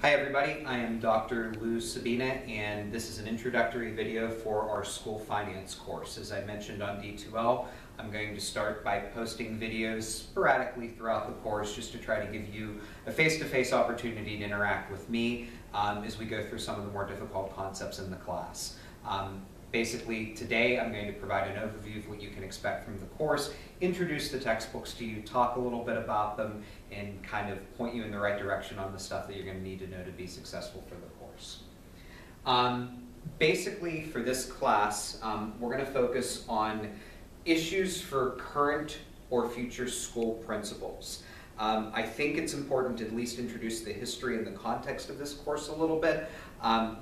Hi everybody, I am Dr. Lou Sabina and this is an introductory video for our school finance course. As I mentioned on D2L, I'm going to start by posting videos sporadically throughout the course just to try to give you a face-to-face opportunity to interact with me as we go through some of the more difficult concepts in the class. Basically, today I'm going to provide an overview of what you can expect from the course, introduce the textbooks to you, talk a little bit about them, and kind of point you in the right direction on the stuff that you're going to need to know to be successful for the course. Basically, for this class, we're going to focus on issues for current or future school principals. I think it's important to at least introduce the history and the context of this course a little bit.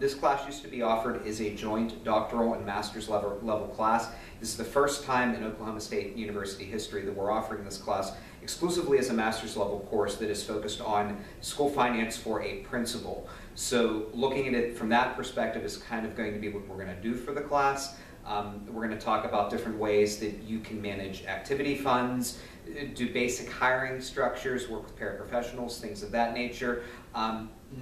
This class used to be offered as a joint doctoral and master's level class. This is the first time in Oklahoma State University history that we're offering this class exclusively as a master's level course that is focused on school finance for a principal. So looking at it from that perspective is kind of going to be what we're going to do for the class. We're going to talk about different ways that you can manage activity funds, do basic hiring structures, work with paraprofessionals, things of that nature.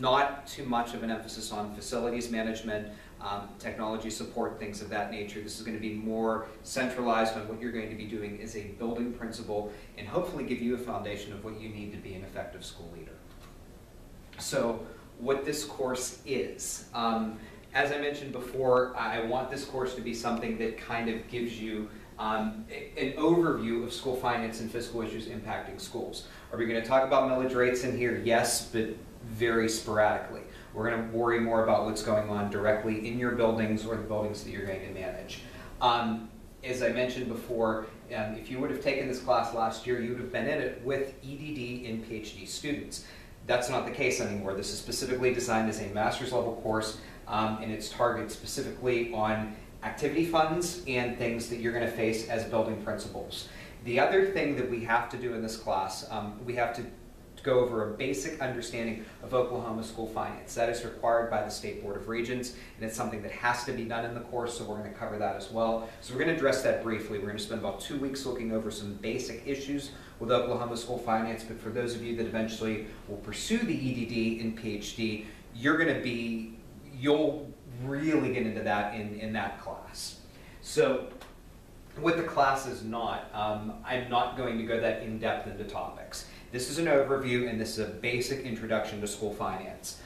Not too much of an emphasis on facilities management, technology support, things of that nature. This is going to be more centralized on what you're going to be doing as a building principal and hopefully give you a foundation of what you need to be an effective school leader. So what this course is. As I mentioned before, I want this course to be something that kind of gives you an overview of school finance and fiscal issues impacting schools. Are we going to talk about millage rates in here? Yes, but very sporadically. We're going to worry more about what's going on directly in your buildings or the buildings that you're going to manage. As I mentioned before, if you would have taken this class last year, you would have been in it with EDD and PhD students. That's not the case anymore. This is specifically designed as a master's level course and it's targeted specifically on activity funds and things that you're going to face as building principals. The other thing that we have to do in this class, we have to go over a basic understanding of Oklahoma school finance. That is required by the State Board of Regents, and it's something that has to be done in the course, so we're going to cover that as well. So we're going to address that briefly. We're going to spend about 2 weeks looking over some basic issues with Oklahoma school finance, but for those of you that eventually will pursue the EDD and PhD, you'll really get into that in that class. So what the class is not, I'm not going to go that in-depth into topics. This is an overview and this is a basic introduction to school finance.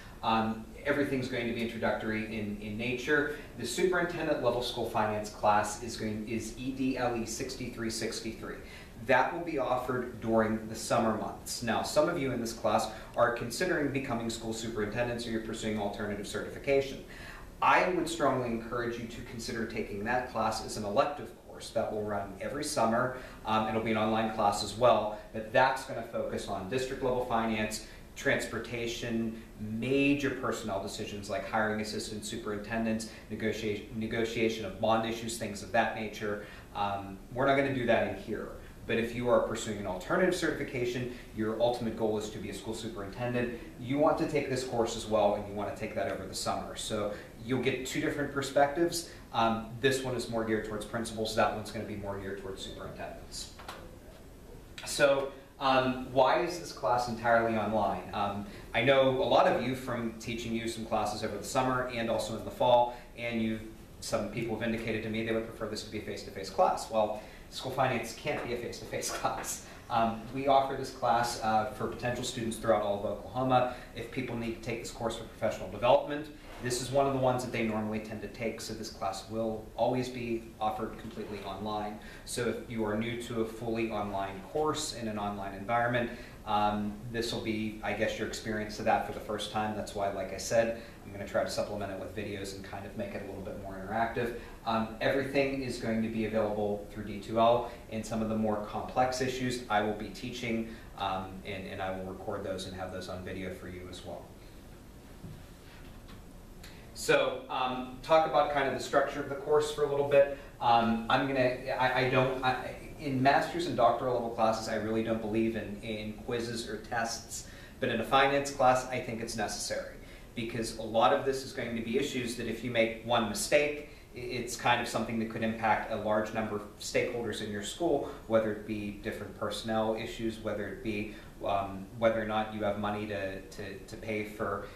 Everything's going to be introductory in nature. The superintendent level school finance class is EDLE 6363. That will be offered during the summer months. Now, some of you in this class are considering becoming school superintendents or you're pursuing alternative certification. I would strongly encourage you to consider taking that class as an elective course that will run every summer. It'll be an online class as well, but that's going to focus on district level finance, transportation, major personnel decisions like hiring assistant superintendents, negotiation of bond issues, things of that nature. We're not going to do that in here. But if you are pursuing an alternative certification, your ultimate goal is to be a school superintendent, you want to take this course as well and you want to take that over the summer. So you'll get two different perspectives. This one is more geared towards principals, that one's going to be more geared towards superintendents. So why is this class entirely online? I know a lot of you from teaching you some classes over the summer and also in the fall, and some people have indicated to me they would prefer this to be a face-to-face class. Well, school finance can't be a face-to-face class. We offer this class for potential students throughout all of Oklahoma. If people need to take this course for professional development, this is one of the ones that they normally tend to take, so this class will always be offered completely online. So if you are new to a fully online course in an online environment, this will be, I guess, your experience to that for the first time. That's why, like I said, I'm going to try to supplement it with videos and kind of make it a little bit more interactive. Everything is going to be available through D2L, and some of the more complex issues I will be teaching, and I will record those and have those on video for you as well. So talk about kind of the structure of the course for a little bit. In master's and doctoral level classes, I really don't believe in quizzes or tests, but in a finance class, I think it's necessary because a lot of this is going to be issues that if you make one mistake, it's kind of something that could impact a large number of stakeholders in your school, whether it be different personnel issues, whether it be whether or not you have money to pay for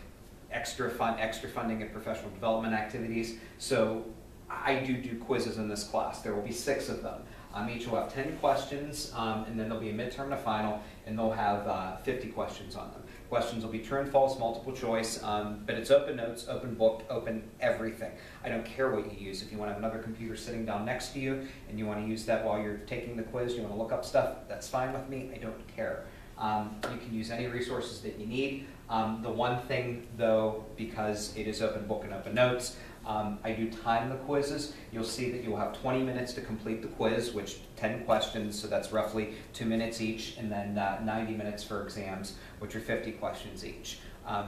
extra funding and professional development activities. So I do quizzes in this class. There will be 6 of them. Each will have 10 questions, and then there'll be a midterm and a final, and they'll have 50 questions on them. Questions will be true and false, multiple choice, but it's open notes, open book, open everything. I don't care what you use. If you want to have another computer sitting down next to you and you want to use that while you're taking the quiz, you want to look up stuff, that's fine with me. I don't care. You can use any resources that you need. The one thing, though, because it is open book and open notes, I do time the quizzes. You'll see that you'll have 20 minutes to complete the quiz, which 10 questions, so that's roughly 2 minutes each, and then 90 minutes for exams, which are 50 questions each.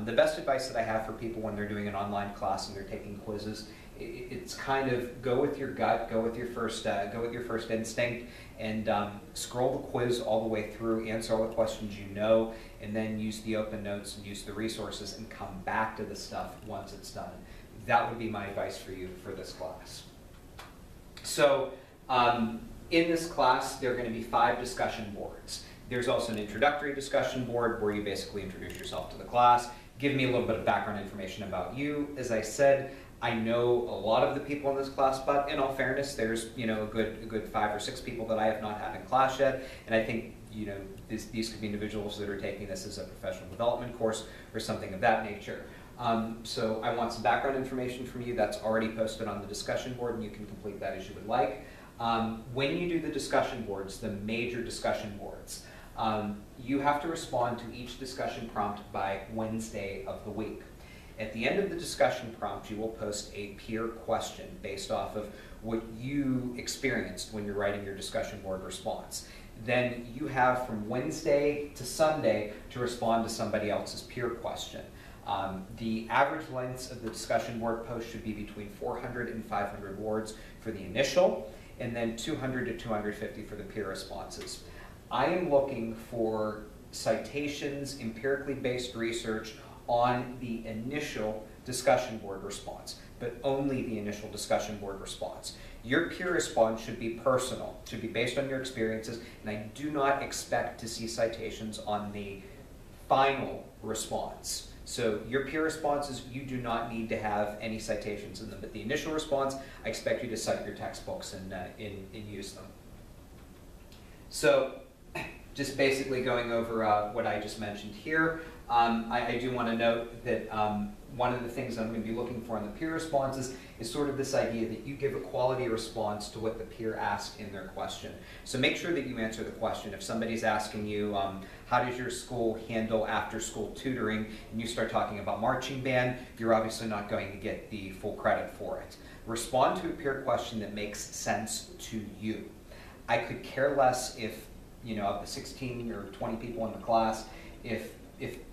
The best advice that I have for people when they're doing an online class and they're taking quizzes, it's kind of go with your gut, go with your first instinct, and scroll the quiz all the way through, answer all the questions you know, and then use the open notes and use the resources and come back to the stuff once it's done. That would be my advice for you for this class. So in this class, there are going to be 5 discussion boards. There's also an introductory discussion board where you basically introduce yourself to the class, give me a little bit of background information about you. As I said, I know a lot of the people in this class, but in all fairness, there's a good 5 or 6 people that I have not had in class yet, and I think these could be individuals that are taking this as a professional development course or something of that nature. So I want some background information from you. That's already posted on the discussion board, and you can complete that as you would like. When you do the discussion boards, the major discussion boards, you have to respond to each discussion prompt by Wednesday of the week. At the end of the discussion prompt, you will post a peer question based off of what you experienced when you're writing your discussion board response. Then you have from Wednesday to Sunday to respond to somebody else's peer question. The average lengths of the discussion board post should be between 400 and 500 words for the initial, and then 200 to 250 for the peer responses. I am looking for citations, empirically based research on the initial discussion board response, but only the initial discussion board response. Your peer response should be personal, should be based on your experiences, and I do not expect to see citations on the final response. So your peer responses, you do not need to have any citations in them, but the initial response, I expect you to cite your textbooks and use them. So just basically going over what I just mentioned here, I do want to note that one of the things I'm going to be looking for in the peer responses is sort of this idea that you give a quality response to what the peer asked in their question. So make sure that you answer the question. If somebody's asking you, how does your school handle after-school tutoring, and you start talking about marching band, you're obviously not going to get the full credit for it. Respond to a peer question that makes sense to you. I could care less if, of the 16 or 20 people in the class, if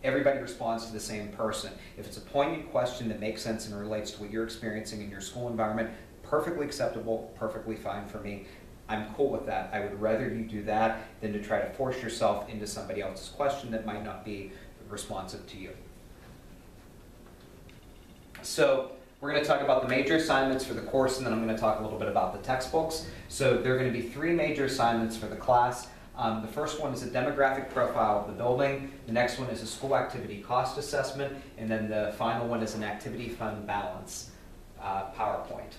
everybody responds to the same person. If it's a poignant question that makes sense and relates to what you're experiencing in your school environment, perfectly acceptable, perfectly fine for me. I'm cool with that. I would rather you do that than to try to force yourself into somebody else's question that might not be responsive to you. So we're going to talk about the major assignments for the course, and then I'm going to talk a little bit about the textbooks. So there are going to be 3 major assignments for the class. The first one is a demographic profile of the building, the next one is a school activity cost assessment, and then the final one is an activity fund balance PowerPoint.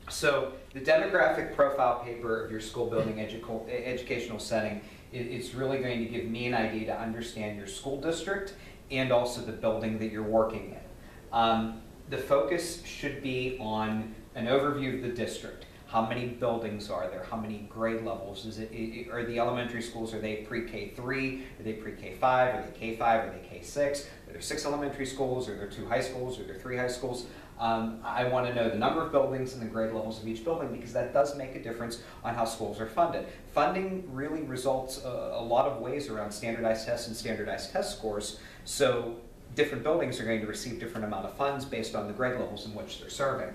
So the demographic profile paper of your school building educational setting is really going to give me an idea to understand your school district and also the building that you're working in. The focus should be on an overview of the district. How many buildings are there? How many grade levels? Are the elementary schools, are they pre-K3? Are they pre-K5? Are they K5? Are they K6? Are there 6 elementary schools? Are there 2 high schools? Are there 3 high schools? I want to know the number of buildings and the grade levels of each building, because that does make a difference on how schools are funded. Funding really results a lot of ways around standardized tests and standardized test scores, so different buildings are going to receive different amount of funds based on the grade levels in which they're serving.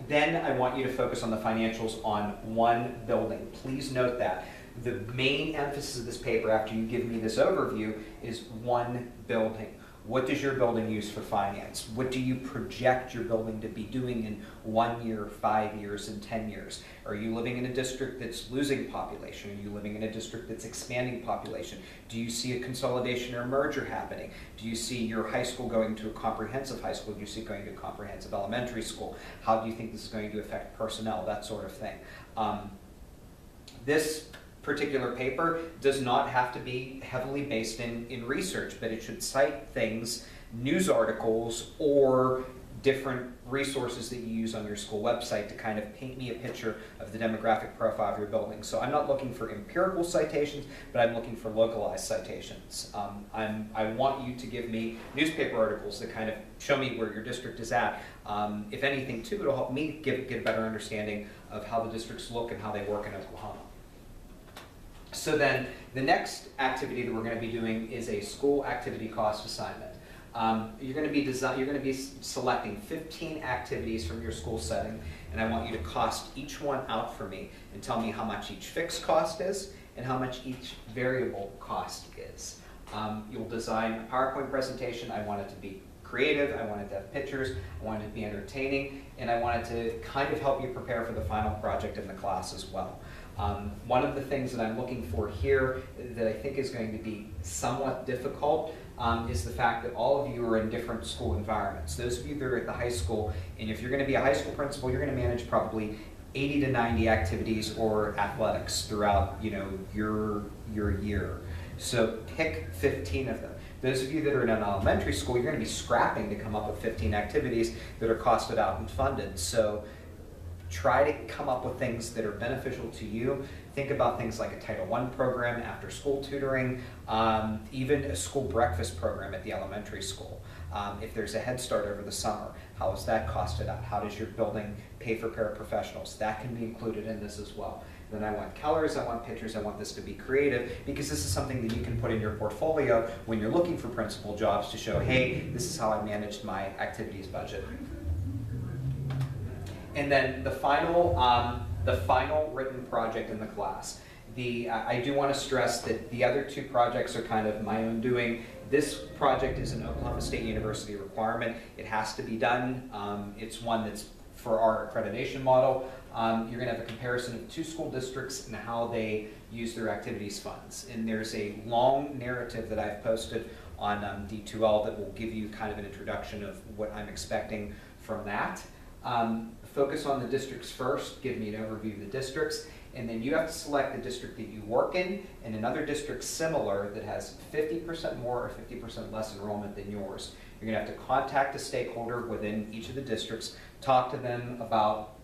Then I want you to focus on the financials on one building. Please note that. The main emphasis of this paper, after you give me this overview, is one building. What does your building use for finance? What do you project your building to be doing in 1 year, 5 years, and 10 years? Are you living in a district that's losing population? Are you living in a district that's expanding population? Do you see a consolidation or merger happening? Do you see your high school going to a comprehensive high school? Do you see it going to a comprehensive elementary school? How do you think this is going to affect personnel? That sort of thing. This particular paper does not have to be heavily based in research, but it should cite things, news articles, or different resources that you use on your school website to kind of paint me a picture of the demographic profile of your building. So I'm not looking for empirical citations, but I'm looking for localized citations. I want you to give me newspaper articles that kind of show me where your district is at. If anything, too, it'll help me get a better understanding of how the districts look and how they work in Oklahoma. So then the next activity that we're going to be doing is a school activity cost assignment. You're going to be selecting 15 activities from your school setting, and I want you to cost each one out for me and tell me how much each fixed cost is and how much each variable cost is. You'll design a PowerPoint presentation. I want it to be creative, I want it to have pictures, I want it to be entertaining, and I want it to kind of help you prepare for the final project in the class as well. One of the things that I'm looking for here that I think is going to be somewhat difficult is the fact that all of you are in different school environments. Those of you that are at the high school, and if you're going to be a high school principal, you're going to manage probably 80 to 90 activities or athletics throughout, your year. So pick 15 of them. Those of you that are in an elementary school, you're going to be scrapping to come up with 15 activities that are costed out and funded. So try to come up with things that are beneficial to you. Think about things like a Title I program, after school tutoring, even a school breakfast program at the elementary school. If there's a Head Start over the summer, how is that costed out? How does your building pay for paraprofessionals? That can be included in this as well. Then I want colors, I want pictures, I want this to be creative, because this is something that you can put in your portfolio when you're looking for principal jobs to show, hey, this is how I managed my activities budget. And then the final written project in the class. I do want to stress that the other two projects are kind of my own doing. This project is an Oklahoma State University requirement. It has to be done. It's one that's for our accreditation model. You're going to have a comparison of 2 school districts and how they use their activities funds. And there's a long narrative that I've posted on D2L that will give you kind of an introduction of what I'm expecting from that. Focus on the districts first, give me an overview of the districts, and then you have to select the district that you work in and another district similar that has 50% more or 50% less enrollment than yours. You're going to have to contact a stakeholder within each of the districts, talk to them about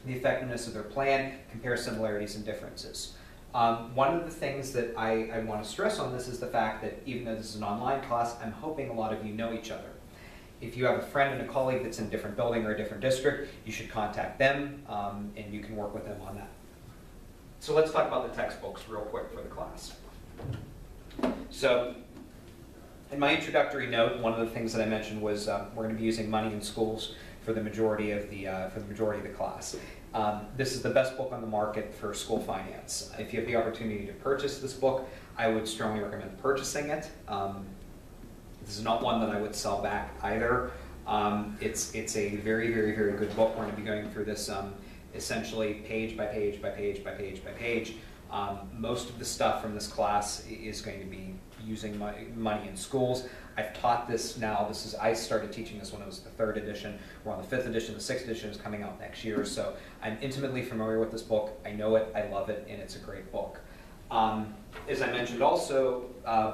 the effectiveness of their plan, compare similarities and differences. One of the things that I want to stress on this is the fact that even though this is an online class, I'm hoping a lot of you know each other. If you have a friend and a colleague that's in a different building or a different district, you should contact them and you can work with them on that. So let's talk about the textbooks real quick for the class. So in my introductory note, one of the things that I mentioned was we're going to be using money in schools for the majority of the class. This is the best book on the market for school finance. If you have the opportunity to purchase this book, I would strongly recommend purchasing it. This is not one that I would sell back either. It's a very, very, very good book. We're going to be going through this essentially page by page by page by page by page. Most of the stuff from this class is going to be using money in schools. I've taught this now. I started teaching this when it was the 3rd edition. We're on the 5th edition. The 6th edition is coming out next year. So I'm intimately familiar with this book. I know it, I love it, and it's a great book. As I mentioned also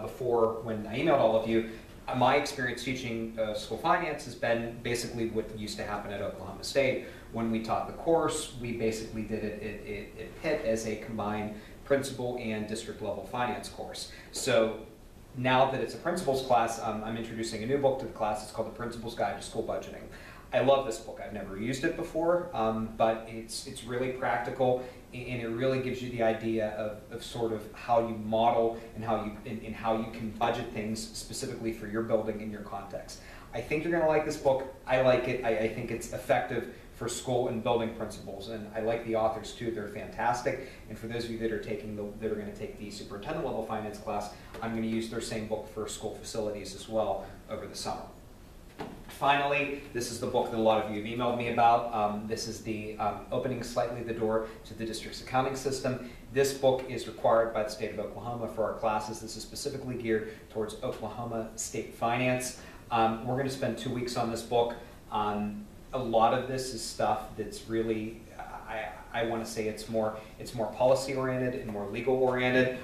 before when I emailed all of you, my experience teaching school finance has been basically what used to happen at Oklahoma State. When we taught the course, we basically did it at Pitt as a combined principal and district level finance course. So now that it's a principal's class, I'm introducing a new book to the class. It's called The Principal's Guide to School Budgeting. I love this book. I've never used it before, but it's really practical, and it really gives you the idea of sort of how you model and how you can budget things specifically for your building in your context. I think you're going to like this book. I like it. I think it's effective for school and building principals. And I like the authors too, they're fantastic. And for those of you that are going to take the superintendent level finance class, I'm going to use their same book for school facilities as well over the summer. Finally, this is the book that a lot of you have emailed me about. This is the Opening Slightly the Door to the District's Accounting System. This book is required by the state of Oklahoma for our classes. This is specifically geared towards Oklahoma state finance. We're going to spend 2 weeks on this book. A lot of this is stuff that's really, I want to say it's more policy oriented and more legal oriented.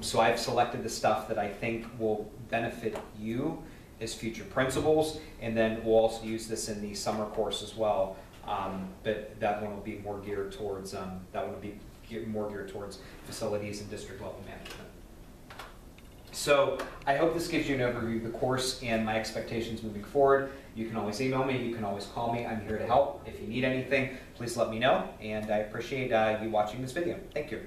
So I've selected the stuff that I think will benefit you as future principals, and then we'll also use this in the summer course as well. But that one will be more geared towards facilities and district level management. So I hope this gives you an overview of the course and my expectations moving forward. You can always email me, you can always call me. I'm here to help. If you need anything, please let me know, and I appreciate you watching this video. Thank you.